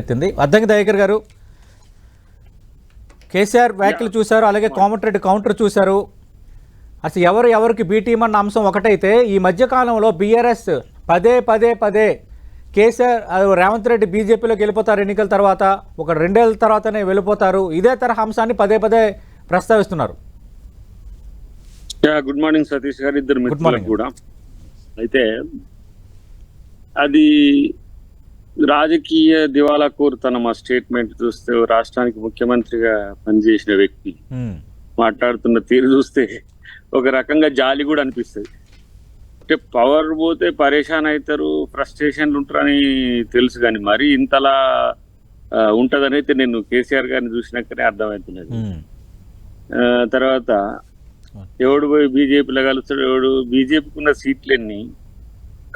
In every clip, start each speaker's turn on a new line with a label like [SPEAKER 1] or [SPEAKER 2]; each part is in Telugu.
[SPEAKER 1] ఎత్తింది. అద్దంకి దయాకర్ గారు, కేసీఆర్ వ్యాఖ్యలు చూశారు, అలాగే కోమటిరెడ్డి కౌంటర్ చూశారు. అసలు ఎవరికి బీ టీం అన్న అంశం ఒకటైతే ఈ మధ్యకాలంలో బీఆర్ఎస్ పదే కేసీఆర్ రేవంత్ రెడ్డి బీజేపీలోకి వెళ్ళిపోతారు, ఎన్నికల తర్వాత ఒక 2 ఏళ్ళ తర్వాతనే వెళ్ళిపోతారు, ఇదే తరహా అంశాన్ని పదే ప్రస్తావిస్తున్నారు.
[SPEAKER 2] గుడ్ మార్నింగ్ సతీష్ గారు, ఇద్దరు మిత్రులకు కూడా. అయితే అది రాజకీయ దివాలా కోరుతనం. ఆ స్టేట్మెంట్ చూస్తే రాష్ట్రానికి ముఖ్యమంత్రిగా పనిచేసిన వ్యక్తి మాట్లాడుతున్న తీరు చూస్తే ఒక రకంగా జాలి కూడా అనిపిస్తుంది. అంటే పవర్ పోతే పరేషాన్ అవుతారు, ఫ్రస్ట్రేషన్లు ఉంటారని తెలుసు, కానీ మరీ ఇంతలా ఉంటదని అయితే నేను కేసీఆర్ గారిని చూసినాకనే అర్థమవుతున్నది. తర్వాత ఎవడు పోయి బీజేపీలో కలుస్తాడు, ఎవడు బీజేపీకి ఉన్న సీట్లన్నీ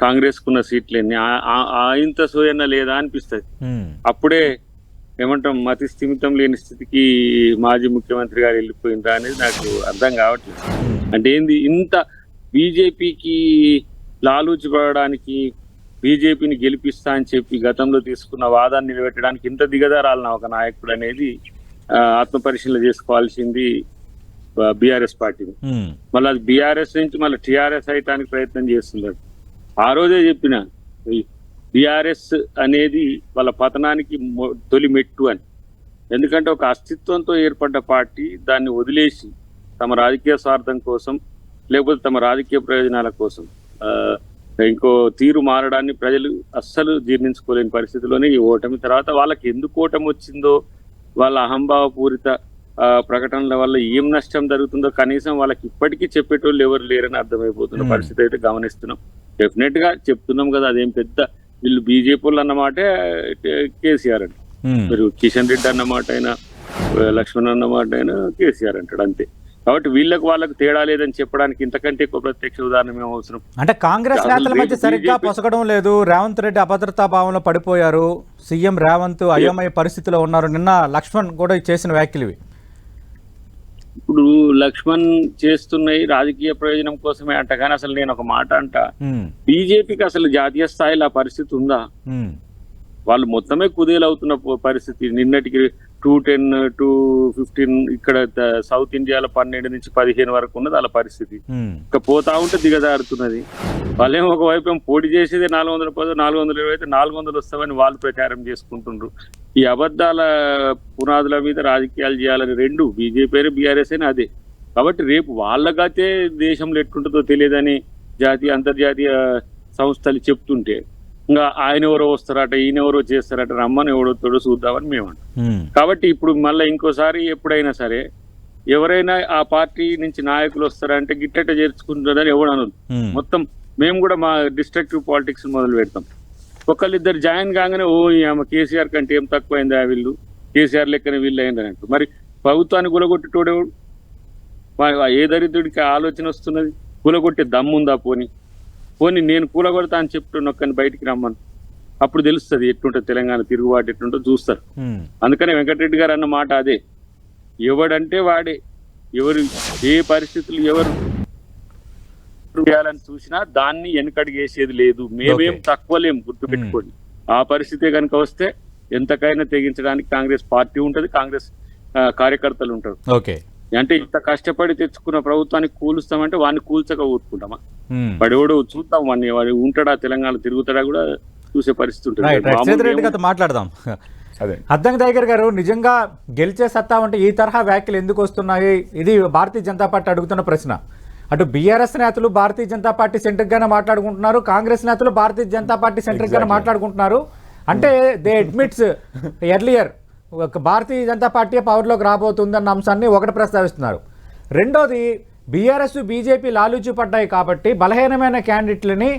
[SPEAKER 2] కాంగ్రెస్ కున్న సీట్లన్నీ ఇంత సోయన్న లేదా అనిపిస్తుంది. అప్పుడే ఏమంటాం, మతి స్థిమితం లేని స్థితికి మాజీ ముఖ్యమంత్రి గారు వెళ్ళిపోయిందా అనేది నాకు అర్థం కావట్లేదు. అంటే ఏంది, ఇంత బీజేపీకి లాలూచి పడడానికి, బీజేపీని గెలిపిస్తా అని చెప్పి గతంలో తీసుకున్న వాదాన్ని నిలబెట్టడానికి ఇంత దిగజారాలన్న ఒక నాయకుడు అనేది ఆత్మపరిశీలన చేసుకోవాల్సింది బీఆర్ఎస్ పార్టీని. మళ్ళీ అది బీఆర్ఎస్ నుంచి మళ్ళీ టీఆర్ఎస్ అయ్యడానికి ప్రయత్నం చేస్తున్నారు. ఆ రోజే చెప్పిన బీఆర్ఎస్ అనేది వాళ్ళ పతనానికి తొలి మెట్టు అని. ఎందుకంటే ఒక అస్తిత్వంతో ఏర్పడ్డ పార్టీ దాన్ని వదిలేసి తమ రాజకీయ స్వార్థం కోసం, లేకపోతే తమ రాజకీయ ప్రయోజనాల కోసం ఇంకో తీరు మారడాన్ని ప్రజలు అస్సలు జీర్ణించుకోలేని పరిస్థితిలోనే ఈ ఓటమి. తర్వాత వాళ్ళకి ఎందుకు ఓటమి వచ్చిందో, వాళ్ళ అహంభావపూరిత ప్రకటనల వల్ల ఏం నష్టం జరుగుతుందో కనీసం వాళ్ళకి ఇప్పటికీ చెప్పేటోళ్ళు ఎవరు లేరని అర్థమైపోతున్న పరిస్థితి అయితే గమనిస్తున్నాం. డెఫినెట్ గా చెప్తున్నాం కదా, అదేం పెద్ద వీళ్ళు బీజేపీ వాళ్ళు అన్నమాటే కేసీఆర్ అంట, మీరు కిషన్ రెడ్డి అన్నమాట అయినా, లక్ష్మణ్ అన్నమాట అయినా కేసీఆర్ అంటాడు, అంతే. కాబట్టి వాళ్ళకు తేడా లేదని చెప్పడానికి ఇంతకంటే ఎక్కువ ప్రత్యక్ష ఉదాహరణ ఏం అవసరం?
[SPEAKER 1] అంటే కాంగ్రెస్ నేతల మధ్య సరిగ్గా పొసగడం లేదు, రేవంత్ రెడ్డి అభద్రతా భావంలో పడిపోయారు, సీఎం రేవంత్ అయోమయ పరిస్థితిలో ఉన్నారు. నిన్న లక్ష్మణ్ కూడా చేసిన వ్యాఖ్యలు ఇవి.
[SPEAKER 2] ఇప్పుడు లక్ష్మణ్ చేస్తున్నాయి రాజకీయ ప్రయోజనం కోసమే అంట, కానీ అసలు నేను ఒక మాట అంట, బీజేపీకి అసలు జాతీయ స్థాయిలో ఆ పరిస్థితి ఉందా? వాళ్ళు మొత్తమే కుదేలవుతున్న పరిస్థితి. నిన్నటికి 210, 215 ఇక్కడ సౌత్ ఇండియాలో 12 నుంచి 15 వరకు ఉన్నది వాళ్ళ పరిస్థితి. ఇంకా పోతా ఉంటే దిగజారుతున్నది. వాళ్ళేమో ఒకవైపు పోటీ చేసేది 410, 420 అయితే 400 వస్తామని వాళ్ళు ప్రచారం చేసుకుంటుండ్రు. ఈ అబద్ధాల పునాదుల మీద రాజకీయాలు చేయాలని రెండు బీజేపీ అయినా బీఆర్ఎస్ అయినా అదే. కాబట్టి రేపు వాళ్ళకైతే దేశంలో ఎట్టుంటుందో తెలియదని జాతీయ అంతర్జాతీయ సంస్థలు చెప్తుంటే ఇంకా ఆయన ఎవరో వస్తారట, ఈయన ఎవరో చేస్తారట, రమ్మని ఎవడొస్తాడో చూద్దామని మేము అంటాం. కాబట్టి ఇప్పుడు మళ్ళీ ఇంకోసారి ఎప్పుడైనా సరే ఎవరైనా ఆ పార్టీ నుంచి నాయకులు వస్తారంటే గిట్టట చేర్చుకుంటారని ఎవడు అనదు. మొత్తం మేము కూడా మా డిస్ట్రక్టివ్ పాలిటిక్స్ మొదలు పెడతాం. ఒకళ్ళిద్దరు జాయిన్ కాగానే కేసీఆర్ కంటే ఏం తక్కువైందా వీళ్ళు, కేసీఆర్ లెక్కన వీళ్ళు అయిందని అంటారు. మరి ప్రభుత్వాన్ని గులగొట్టేటోడేవాడు? ఏ దరిద్రుడికి ఆలోచన వస్తున్నది? కూలగొట్టే దమ్ముందా? పోనీ నేను కూలగొడతా అని చెప్తున్నొక్కని బయటికి రమ్మను, అప్పుడు తెలుస్తుంది ఎట్టుంటుంది తెలంగాణ తిరుగుబాటు ఎట్టుంటో చూస్తారు. అందుకనే వెంకటరెడ్డి గారు అన్న మాట అదే, ఎవడంటే వాడే, ఎవరు ఏ పరిస్థితులు ఎవరు చేయాలని చూసినా దాన్ని వెనకడిగేసేది లేదు. మేమేం తక్కువలేం, గుర్తుపెట్టుకోండి. ఆ పరిస్థితే కనుక వస్తే ఎంతకైనా తెగించడానికి కాంగ్రెస్ పార్టీ ఉంటుంది, కాంగ్రెస్ కార్యకర్తలు ఉంటారు. అంటే ఇంత కష్టపడి తెచ్చుకున్న ప్రభుత్వాన్ని కూలుస్తామంటే వాడిని కూల్చక ఊరుకుంటామా? వాడు చూద్దాం, వాడు ఉంటాడా తెలంగాణ తిరుగుతాడా కూడా చూసే పరిస్థితి ఉంటుంది.
[SPEAKER 1] మాట్లాడదాం. అద్దంకి దయాకర్ గారు, నిజంగా గెలిచే సత్తా ఉంటే ఈ తరహా వ్యాఖ్యలు ఎందుకు వస్తున్నాయి? ఇది భారతీయ జనతా పార్టీ అడుగుతున్న ప్రశ్న. అటు బీఆర్ఎస్ నేతలు భారతీయ జనతా పార్టీ సెంట్రిక్ గానే మాట్లాడుకుంటున్నారు, కాంగ్రెస్ నేతలు భారతీయ జనతా పార్టీ సెంట్రిక్ గానే మాట్లాడుకుంటున్నారు. అంటే they admits earlier Bharatiya Janata Party పవర్లోకి రాబోతుందన్న అంశాన్ని ఒకటి ప్రస్తావిస్తున్నారు. రెండోది, బీఆర్ఎస్ బీజేపీ లాలూచి పడ్డాయి కాబట్టి బలహీనమైన క్యాండిడేట్లని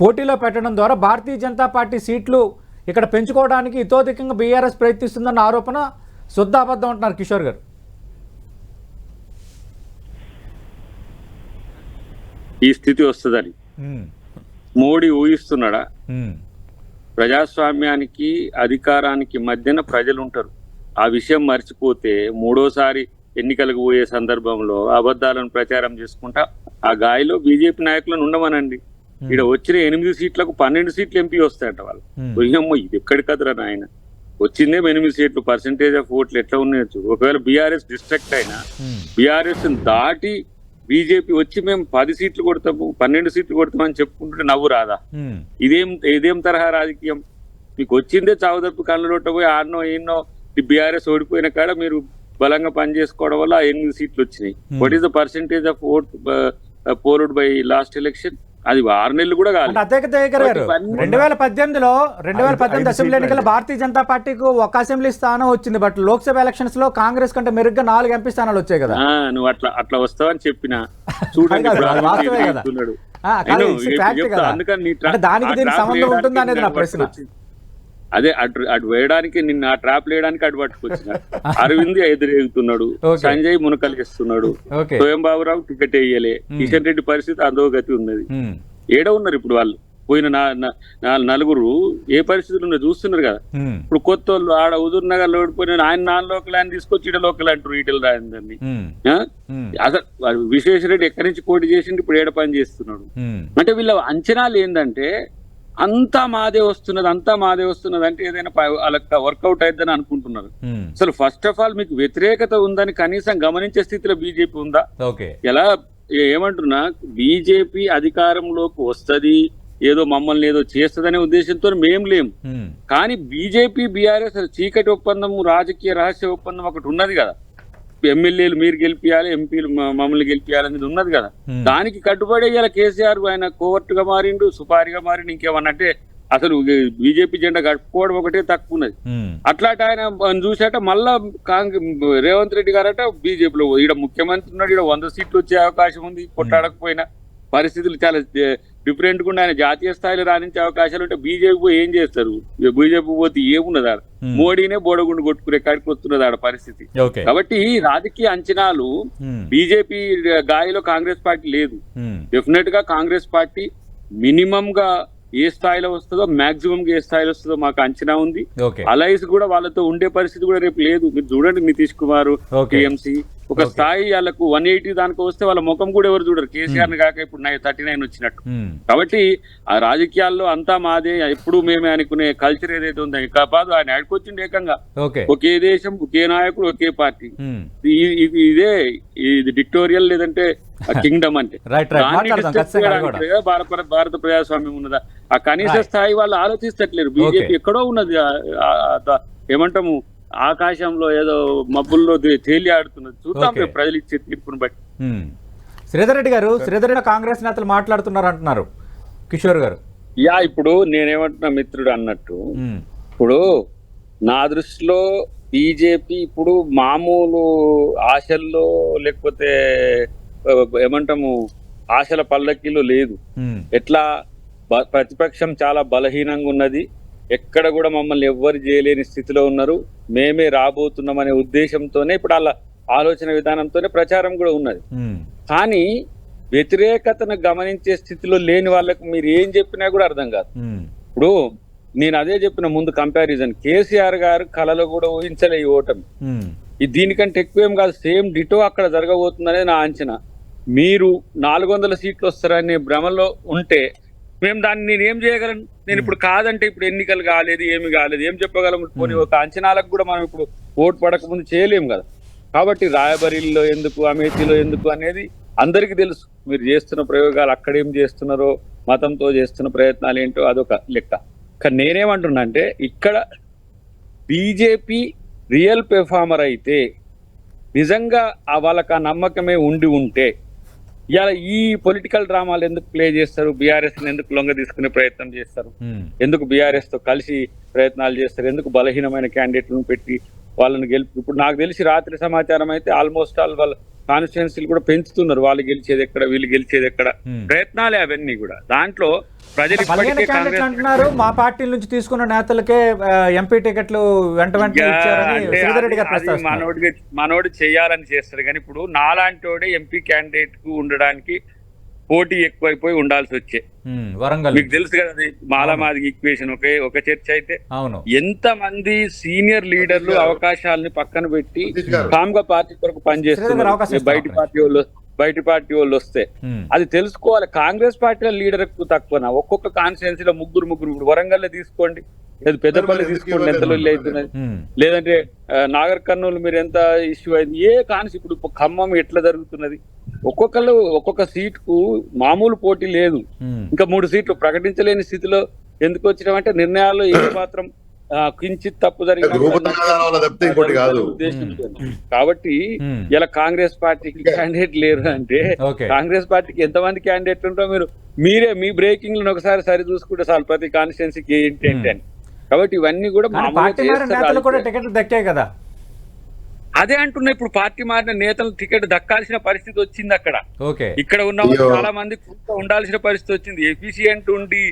[SPEAKER 1] పోటీలో పెట్టడం ద్వారా భారతీయ జనతా పార్టీ సీట్లు ఇక్కడ పెంచుకోవడానికి ఇతోధికంగా బీఆర్ఎస్ ప్రయత్నిస్తుందన్న ఆరోపణ శుద్ధ అబద్ధం అంటున్నారు కిషోర్ గారు.
[SPEAKER 2] ఈ స్థితి వస్తుందని మోడీ ఊహిస్తున్నాడా? ప్రజాస్వామ్యానికి అధికారానికి మధ్యన ప్రజలు ఉంటారు. ఆ విషయం మర్చిపోతే మూడోసారి ఎన్నికలకు పోయే సందర్భంలో అబద్ధాలను ప్రచారం చేసుకుంటా ఆ గాయలో బీజేపీ నాయకులను ఉండమనండి. ఇక్కడ వచ్చిన 8 సీట్లకు 12 సీట్లు ఎంపీ వస్తాయంట వాళ్ళు. పోయినమ్మో ఇది ఎక్కడి కదరా నాయన. వచ్చిందే 8 సీట్లు, పర్సెంటేజ్ ఆఫ్ ఓట్లు ఎట్లా ఉన్నాయో. ఒకవేళ బీఆర్ఎస్ డిస్ట్రాక్ట్ అయినా బీఆర్ఎస్ దాటి బీజేపీ వచ్చి మేము 10 సీట్లు కొడతాము 12 సీట్లు కొడతామని చెప్పుకుంటుంటే నవ్వు రాదా? ఇదేం తరహా రాజకీయం? మీకు వచ్చిందే చావు తప్పు కళ్ళు పోయి ఆడనో ఎన్నో బీఆర్ఎస్ ఓడిపోయిన కాడ మీరు బలంగా పనిచేసుకోవడం వల్ల 8 సీట్లు వచ్చినాయి. What is the percentage of vote polled by last election? అది 6 నెలలు కూడా కాదు.
[SPEAKER 1] 2018 అసెంబ్లీ ఎన్నికల భారతీయ జనతా పార్టీకి ఒక అసెంబ్లీ స్థానం వచ్చింది. బట్ లోక్సభ ఎలక్షన్స్ లో కాంగ్రెస్ కంటే మెరుగ్గా 4 ఎంపీ స్థానాలు వచ్చాయి కదా.
[SPEAKER 2] నువ్వు అట్లా వస్తావని చెప్పిన చూడండి.
[SPEAKER 1] దానికి దీనికి సంబంధం ఉంటుందా అనేది నా ప్రశ్న.
[SPEAKER 2] అదే అటు వేయడానికి నిన్న ఆ ట్రాప్ వేయడానికి అటు పట్టుకొచ్చిన అరవింద్ ఎదురేగుతున్నాడు, సంజయ్ మునకలిస్తున్నాడు, స్వయం బాబురావు టికెట్ వేయలే, కిషన్ రెడ్డి పరిస్థితి అధోగతి ఉన్నది. ఏడ ఉన్నారు ఇప్పుడు వాళ్ళు? పోయిన నలుగురు ఏ పరిస్థితులు ఉన్నది చూస్తున్నారు కదా. ఇప్పుడు కొత్త వాళ్ళు ఆడ హుజూర్ నగర్ లో ఓడిపోయిన ఆయన 4 లోకల్ ఆయన తీసుకొచ్చి ఈడ లోకల్ అంటారు ఈటెల రాజేందర్ని. అసలు విశ్వేశ్వరరెడ్డి ఎక్కడి నుంచి పోటీ చేసిండు, ఇప్పుడు ఏడ పని చేస్తున్నాడు. అంటే వీళ్ళ అంచనాలు ఏంటంటే అంతా మాదే వస్తున్నది అంటే ఏదైనా వాళ్ళకి వర్కౌట్ అయిద్దని అనుకుంటున్నారు. అసలు ఫస్ట్ ఆఫ్ ఆల్ మీకు వ్యతిరేకత ఉందని కనీసం గమనించే స్థితిలో బీజేపీ ఉందా? ఎలా ఏమంటున్నా, బీజేపీ అధికారంలోకి వస్తుంది, ఏదో మమ్మల్ని ఏదో చేస్తుందనే ఉద్దేశంతో మేం లేము. కానీ బీజేపీ బీఆర్ఎస్ చీకటి ఒప్పందం, రాజకీయ రహస్య ఒప్పందం ఒకటి ఉన్నది కదా. ఎమ్మెల్యేలు మీరు గెలిపియాలి, ఎంపీలు మమ్మల్ని గెలిపియాలి అనేది ఉన్నది కదా. దానికి కట్టుబడి ఇలా కేసీఆర్ ఆయన కోవర్టుగా మారిండు, సుపారిగా మారిండు, ఇంకేమన్నా అంటే అసలు బీజేపీ జెండా కట్టుకోవడం ఒకటే తక్కువ ఉన్నది. అట్లాంటి ఆయన చూసాట మళ్ళా రేవంత్ రెడ్డి గారట బీజేపీలో ఈడ ముఖ్యమంత్రి ఉన్నాడు, ఈడ 100 సీట్లు వచ్చే అవకాశం ఉంది. కొట్టాడకపోయినా పరిస్థితులు చాలా డిఫరెంట్ గా ఆయన జాతీయ స్థాయిలో రాణించే అవకాశాలు ఉంటే బీజేపీ ఏం చేస్తారు? బీజేపీ పోతే ఏమున్నది ఆడ? మోడీనే బోడగుండు కొట్టుకునే కాడికి వస్తున్నది ఆడ పరిస్థితి. కాబట్టి రాజకీయ అంచనాలు బీజేపీ గాయలో కాంగ్రెస్ పార్టీ లేదు. డెఫినెట్ గా కాంగ్రెస్ పార్టీ మినిమం గా ఏ స్థాయిలో వస్తుందో, మాక్సిమం గా ఏ స్థాయిలో వస్తుందో మాకు అంచనా ఉంది. అలైస్ కూడా వాళ్ళతో ఉండే పరిస్థితి కూడా రేపు లేదు. మీరు చూడండి, నితీష్ కుమార్, టీఎంసీ ఒక స్థాయి వాళ్ళకు 180 దానికి వస్తే వాళ్ళ ముఖం కూడా ఎవరు చూడరు. కేసీఆర్ ని కాక ఇప్పుడు 39 వచ్చినట్టు. కాబట్టి ఆ రాజకీయాల్లో అంతా మాదే, ఎప్పుడు మేమే అనుకునే కల్చర్ ఏదైతే ఉందో కాదు. ఆయన ఆడుకొచ్చింది ఏకంగా ఒకే దేశం, ఒకే నాయకుడు, ఒకే పార్టీ. ఇదే ఇది డిక్టోరియల్ లేదంటే కింగ్డమ్ అంటే భారత ప్రజాస్వామ్యం ఉన్నదా? ఆ కనీస స్థాయి వాళ్ళు ఆలోచిస్తట్లేరు. బీజేపీ ఎక్కడో ఉన్నది, ఏమంటాము ఆకాశంలో ఏదో మబ్బుల్లో తేలి ఆడుతున్నది. చూద్దాం ప్రజలు ఇచ్చే తీర్పును బట్టి.
[SPEAKER 1] శ్రీధర్ రెడ్డి గారు, కాంగ్రెస్ నేతలు మాట్లాడుతున్నారు అంటున్నారు కిషోర్ గారు.
[SPEAKER 2] ఇప్పుడు నేనేమంటున్నా మిత్రుడు అన్నట్టు, ఇప్పుడు నా దృష్టిలో బీజేపీ ఇప్పుడు మామూలు ఆశల్లో లేకపోతే ఏమంటాము ఆశల పల్లకిలో లేదు. ఎట్లా ప్రతిపక్షం చాలా బలహీనంగా ఉన్నది, ఎక్కడ కూడా మమ్మల్ని ఎవ్వరు చేయలేని స్థితిలో ఉన్నారు, మేమే రాబోతున్నాం అనే ఉద్దేశంతోనే ఇప్పుడు వాళ్ళ ఆలోచన విధానంతోనే ప్రచారం కూడా ఉన్నది. కానీ వ్యతిరేకతను గమనించే స్థితిలో లేని వాళ్ళకు మీరు ఏం చెప్పినా కూడా అర్థం కాదు. ఇప్పుడు నేను అదే చెప్పిన ముందు కంపారిజన్, కేసీఆర్ గారు కళలో కూడా ఊహించలే ఈ ఓటమి. దీనికంటే ఎక్కువేం కాదు, సేమ్ డిటో అక్కడ జరగబోతుందనే నా అంచనా. మీరు 400 సీట్లు వస్తారనే భ్రమలో ఉంటే మేము దాన్ని నేనేం చేయగలను? నేను ఇప్పుడు కాదంటే ఇప్పుడు ఎన్నికలు కాలేదు, ఏమి కాలేదు, ఏం చెప్పగలం? పోనీ ఒక అంచనాలకు కూడా మనం ఇప్పుడు ఓటు పడకముందు చేయలేము కదా. కాబట్టి రాయబరిలో ఎందుకు, అమేథీలో ఎందుకు అనేది అందరికీ తెలుసు. మీరు చేస్తున్న ప్రయోగాలు అక్కడేం చేస్తున్నారో, మతంతో చేస్తున్న ప్రయత్నాలు ఏంటో అదొక లెక్క. కానీ నేనేమంటున్నా అంటే, ఇక్కడ బీజేపీ రియల్ పెర్ఫార్మర్ అయితే, నిజంగా వాళ్ళకి ఆ నమ్మకమే ఉంటే ఇలా ఈ పొలిటికల్ డ్రామాలు ఎందుకు ప్లే చేస్తారు? బీఆర్ఎస్ ఎందుకు లొంగ తీసుకునే ప్రయత్నం చేస్తారు? ఎందుకు బీఆర్ఎస్ తో కలిసి ప్రయత్నాలు చేస్తారు? ఎందుకు బలహీనమైన క్యాండిడేట్లను పెట్టి వాళ్ళని ఇప్పుడు నాకు తెలిసి రాత్రి సమాచారం అయితే ఆల్మోస్ట్ ఆల్ వాళ్ళ కాన్స్టిట్యున్సీలు కూడా పెంచుతున్నారు. వాళ్ళు గెలిచేది ఎక్కడ, వీళ్ళు గెలిచేది ఎక్కడ, ప్రయత్నాలే అవన్నీ కూడా. దాంట్లో ప్రజలు
[SPEAKER 1] అంటున్నారు మా పార్టీ నుంచి తీసుకున్న నేతలకే ఎంపీ టికెట్లు వెంట
[SPEAKER 2] మనోడు చేయాలని చేస్తారు. కానీ ఇప్పుడు నాలాంటి ఎంపీ క్యాండిడేట్ కు ఉండడానికి పోటీ ఎక్కువైపోయి ఉండాల్సి వచ్చే
[SPEAKER 1] వరంగల్
[SPEAKER 2] మీకు తెలుసు కదా, మాలామాది ఈక్వేషన్ ఒక చర్చ అయితే ఎంత మంది సీనియర్ లీడర్లు అవకాశాలని పక్కన పెట్టి కామ్గా పార్టీ కొరకు పనిచేస్తున్నారు. బయట పార్టీ వాళ్ళు బయట పార్టీ వాళ్ళు వస్తే అది తెలుసుకోవాలి. కాంగ్రెస్ పార్టీలో లీడర్ ఎక్కువ తక్కువనా? ఒక్కొక్క కాన్స్టిట్యున్సీలో ముగ్గురు ఇప్పుడు వరంగల్లో తీసుకోండి, లేదు పెద్దపల్లి తీసుకోండి, ఎంత లొల్లి అవుతున్నది. లేదంటే నాగర్ కర్నూలు మీరు ఎంత ఇష్యూ అయింది. ఏ ఇప్పుడు ఖమ్మం ఎట్లా జరుగుతున్నది. ఒక్కొక్కళ్ళు ఒక్కొక్క సీటుకు మామూలు పోటీ లేదు. ఇంకా 3 సీట్లు ప్రకటించలేని స్థితిలో ఎందుకు వచ్చినామంటే నిర్ణయాల్లో ఏ మాత్రం కించిత్ తప్పు జరిగిన కాబట్టి ఇలా కాంగ్రెస్ పార్టీకి క్యాండిడేట్ లేరు అంటే కాంగ్రెస్ పార్టీకి ఎంతమంది క్యాండిడేట్ ఉంటారో మీరే మీ బ్రేకింగ్ లో ఒకసారి సరి చూసుకుంటే చాలు ప్రతి కాన్స్టిట్యున్సీకి ఏంటి అని. కాబట్టి ఇవన్నీ కూడా
[SPEAKER 1] టికెట్ దక్కాయి కదా.
[SPEAKER 2] అదే అంటున్నా, ఇప్పుడు పార్టీ మారిన నేతలు టికెట్ దక్కాల్సిన పరిస్థితి వచ్చింది అక్కడ. ఇక్కడ ఉన్న చాలా మంది ఉండాల్సిన పరిస్థితి వచ్చింది. ఎఫిషియెంట్ ఉండి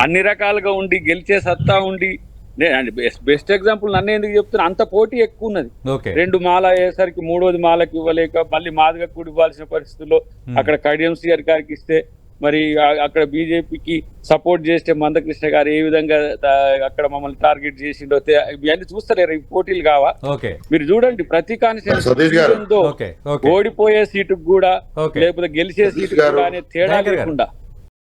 [SPEAKER 2] అన్ని రకాలుగా ఉండి గెలిచే సత్తా ఉండి, బెస్ట్ ఎగ్జాంపుల్ నన్ను ఎందుకు చెప్తున్నా, అంత పోటీ ఎక్కువ ఉన్నది. 2 మాల అయ్యేసరికి 3వది మాలకు ఇవ్వలేక మళ్ళీ మాదిగా కూడా ఇవ్వాల్సిన పరిస్థితుల్లో అక్కడ కడియం సిఆర్ గారికి ఇస్తే మరి అక్కడ బీజేపీకి సపోర్ట్ చేస్తే మందకృష్ణ గారు ఏ విధంగా అక్కడ మమ్మల్ని టార్గెట్ చేసిండో ఇవన్నీ చూస్తలేరు. ఈ పోటీలు కావా? మీరు చూడండి ప్రతి కాన్స్టిట్యూన్సీ ఓడిపోయే సీటుకు కూడా లేకపోతే గెలిచే సీటుకు కూడా అనే తేడా లేకుండా